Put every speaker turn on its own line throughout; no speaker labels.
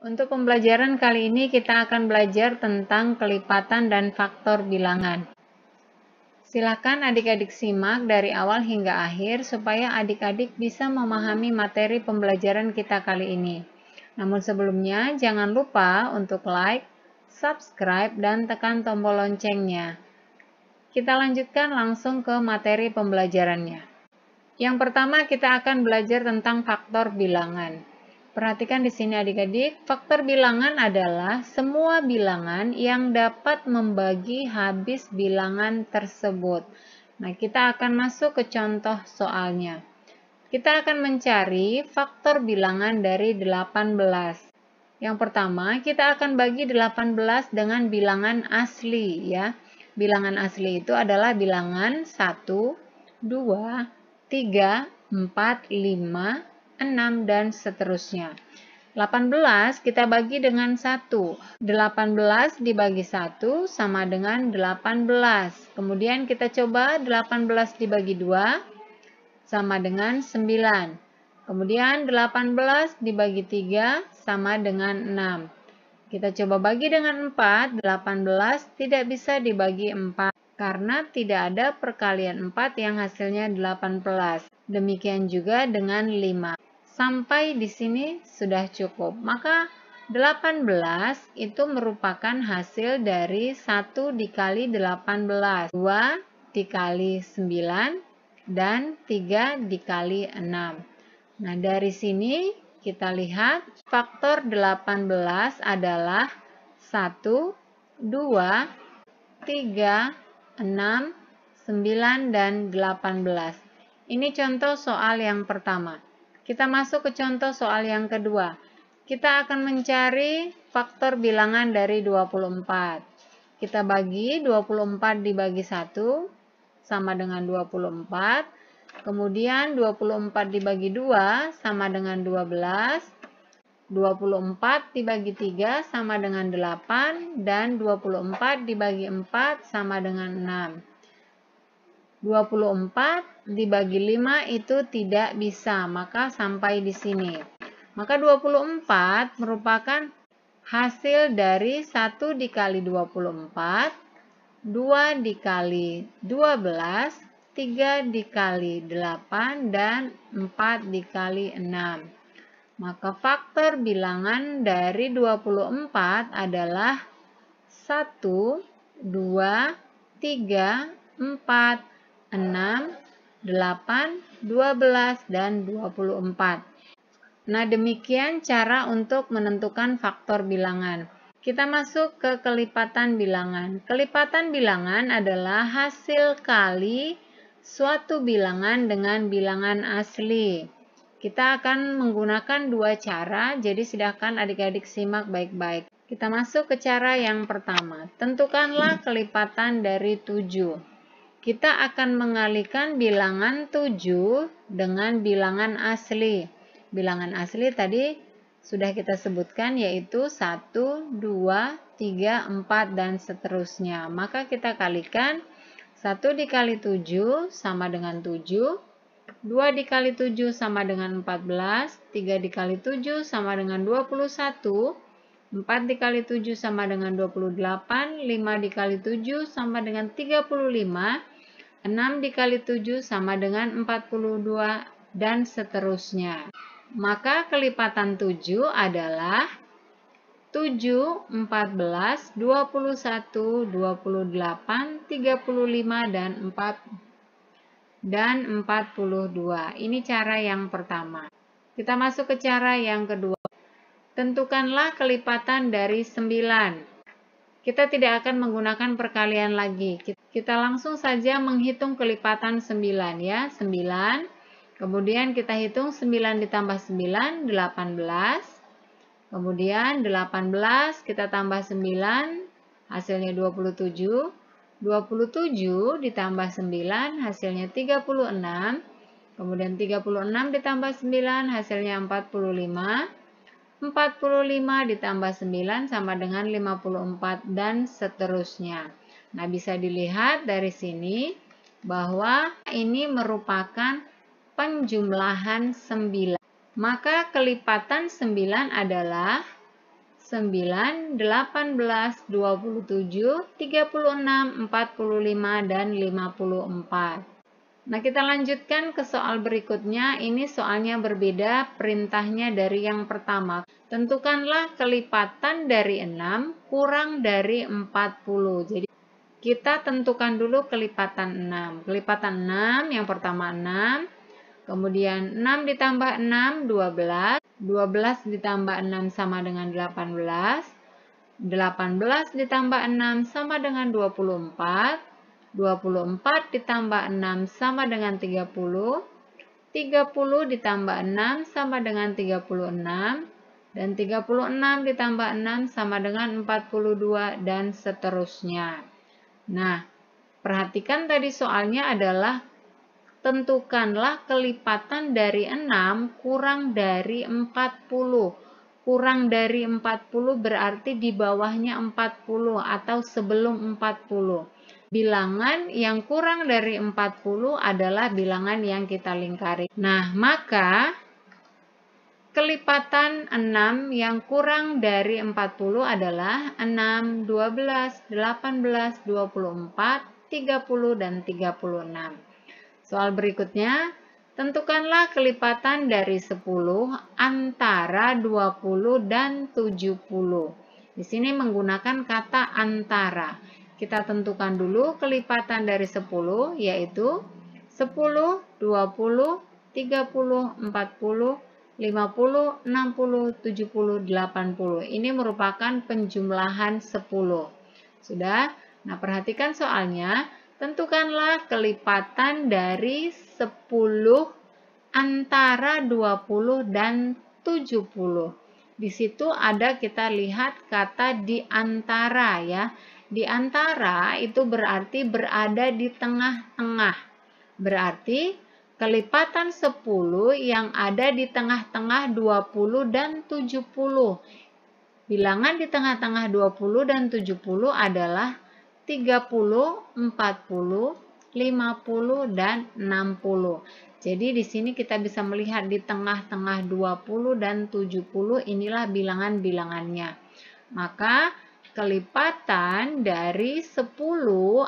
Untuk pembelajaran kali ini kita akan belajar tentang kelipatan dan faktor bilangan. Silakan adik-adik simak dari awal hingga akhir supaya adik-adik bisa memahami materi pembelajaran kita kali ini. Namun sebelumnya jangan lupa untuk like, subscribe, dan tekan tombol loncengnya. Kita lanjutkan langsung ke materi pembelajarannya. Yang pertama kita akan belajar tentang faktor bilangan. Perhatikan di sini adik-adik, faktor bilangan adalah semua bilangan yang dapat membagi habis bilangan tersebut. Nah, kita akan masuk ke contoh soalnya. Kita akan mencari faktor bilangan dari 18. Yang pertama, kita akan bagi 18 dengan bilangan asli ya. Bilangan asli itu adalah bilangan 1, 2, 3, 4, 5, 6, dan seterusnya. 18 kita bagi dengan 1. 18 dibagi 1 sama dengan 18. Kemudian kita coba 18 dibagi 2 sama dengan 9. Kemudian 18 dibagi 3 sama dengan 6. Kita coba bagi dengan 4, 18 tidak bisa dibagi 4. Karena tidak ada perkalian 4 yang hasilnya 18. Demikian juga dengan 5. Sampai di sini sudah cukup. Maka 18 itu merupakan hasil dari 1 dikali 18. 2 dikali 9 dan 3 dikali 6. Nah, dari sini kita lihat faktor 18 adalah 1, 2, 3, 6, 9, dan 18. Ini contoh soal yang pertama. Kita masuk ke contoh soal yang kedua. Kita akan mencari faktor bilangan dari 24. Kita bagi 24 dibagi 1 sama dengan 24. Kemudian 24 dibagi 2 sama dengan 12. 24 dibagi 3 sama dengan 8, dan 24 dibagi 4 sama dengan 6. 24 dibagi 5 itu tidak bisa, maka sampai di sini. Maka 24 merupakan hasil dari 1 dikali 24, 2 dikali 12, 3 dikali 8, dan 4 dikali 6. Maka faktor bilangan dari 24 adalah 1, 2, 3, 4, 6, 8, 12, dan 24. Nah, demikian cara untuk menentukan faktor bilangan. Kita masuk ke kelipatan bilangan. Kelipatan bilangan adalah hasil kali suatu bilangan dengan bilangan asli. Kita akan menggunakan dua cara, jadi silakan adik-adik simak baik-baik. Kita masuk ke cara yang pertama. Tentukanlah kelipatan dari 7. Kita akan mengalihkan bilangan 7 dengan bilangan asli. Bilangan asli tadi sudah kita sebutkan yaitu 1, 2, 3, 4, dan seterusnya. Maka kita kalikan 1 dikali 7 sama dengan 7. 2 dikali 7 sama dengan 14, 3 dikali 7 sama dengan 21, 4 dikali 7 sama dengan 28, 5 dikali 7 sama dengan 35, 6 dikali 7 sama dengan 42, dan seterusnya. Maka kelipatan 7 adalah 7, 14, 21, 28, 35, dan 42. Ini cara yang pertama. Kita masuk ke cara yang kedua. Tentukanlah kelipatan dari 9. Kita tidak akan menggunakan perkalian lagi. Kita langsung saja menghitung kelipatan 9 ya. 9. Kemudian kita hitung 9 ditambah 9, 18. Kemudian 18 kita tambah 9, hasilnya 27. 27 ditambah 9 hasilnya 36. Kemudian 36 ditambah 9 hasilnya 45. 45 ditambah 9 sama dengan 54, dan seterusnya. Nah, bisa dilihat dari sini bahwa ini merupakan penjumlahan 9. Maka kelipatan 9 adalah 9, 18, 27, 36, 45, dan 54. Nah, kita lanjutkan ke soal berikutnya. Ini soalnya berbeda, perintahnya dari yang pertama. Tentukanlah kelipatan dari 6 kurang dari 40. Jadi, kita tentukan dulu kelipatan 6. Kelipatan 6, yang pertama 6. Kemudian 6 ditambah 6, 12. 12 ditambah 6 sama dengan 18. 18 ditambah 6 sama dengan 24. 24 ditambah 6 sama dengan 30. 30 ditambah 6 sama dengan 36. Dan 36 ditambah 6 sama dengan 42 dan seterusnya. Nah, perhatikan tadi soalnya adalah tentukanlah kelipatan dari 6 kurang dari 40. Kurang dari 40 berarti di bawahnya 40 atau sebelum 40. Bilangan yang kurang dari 40 adalah bilangan yang kita lingkari. Nah, maka kelipatan 6 yang kurang dari 40 adalah 6, 12, 18, 24, 30, dan 36. Soal berikutnya, tentukanlah kelipatan dari 10 antara 20 dan 70. Di sini menggunakan kata antara. Kita tentukan dulu kelipatan dari 10, yaitu 10, 20, 30, 40, 50, 60, 70, 80. Ini merupakan penjumlahan 10. Sudah? Nah, perhatikan soalnya. Tentukanlah kelipatan dari 10 antara 20 dan 70. Di situ ada kita lihat kata di antara ya. Di antara itu berarti berada di tengah-tengah. Berarti kelipatan 10 yang ada di tengah-tengah 20 dan 70. Bilangan di tengah-tengah 20 dan 70 adalah 30, 40, 50, dan 60. Jadi di sini kita bisa melihat di tengah-tengah 20 dan 70 inilah bilangan-bilangannya. Maka kelipatan dari 10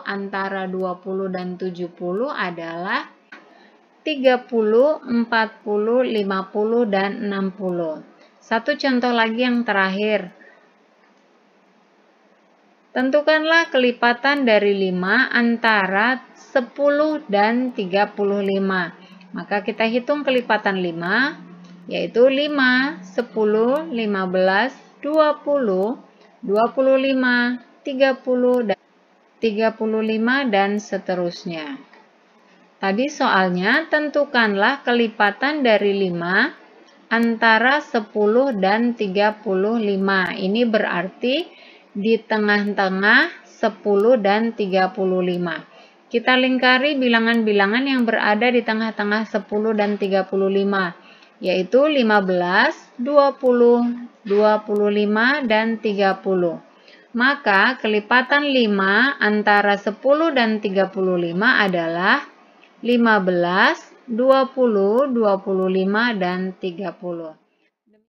antara 20 dan 70 adalah 30, 40, 50, dan 60. Satu contoh lagi yang terakhir. Tentukanlah kelipatan dari 5 antara 10 dan 35. Maka kita hitung kelipatan 5, yaitu 5, 10, 15, 20, 25, 30, 35, dan seterusnya. Tadi soalnya tentukanlah kelipatan dari 5 antara 10 dan 35. Ini berarti di tengah-tengah 10 dan 35. Kita lingkari bilangan-bilangan yang berada di tengah-tengah 10 dan 35, yaitu 15, 20, 25, dan 30. Maka kelipatan 5 antara 10 dan 35 adalah 15, 20, 25, dan 30.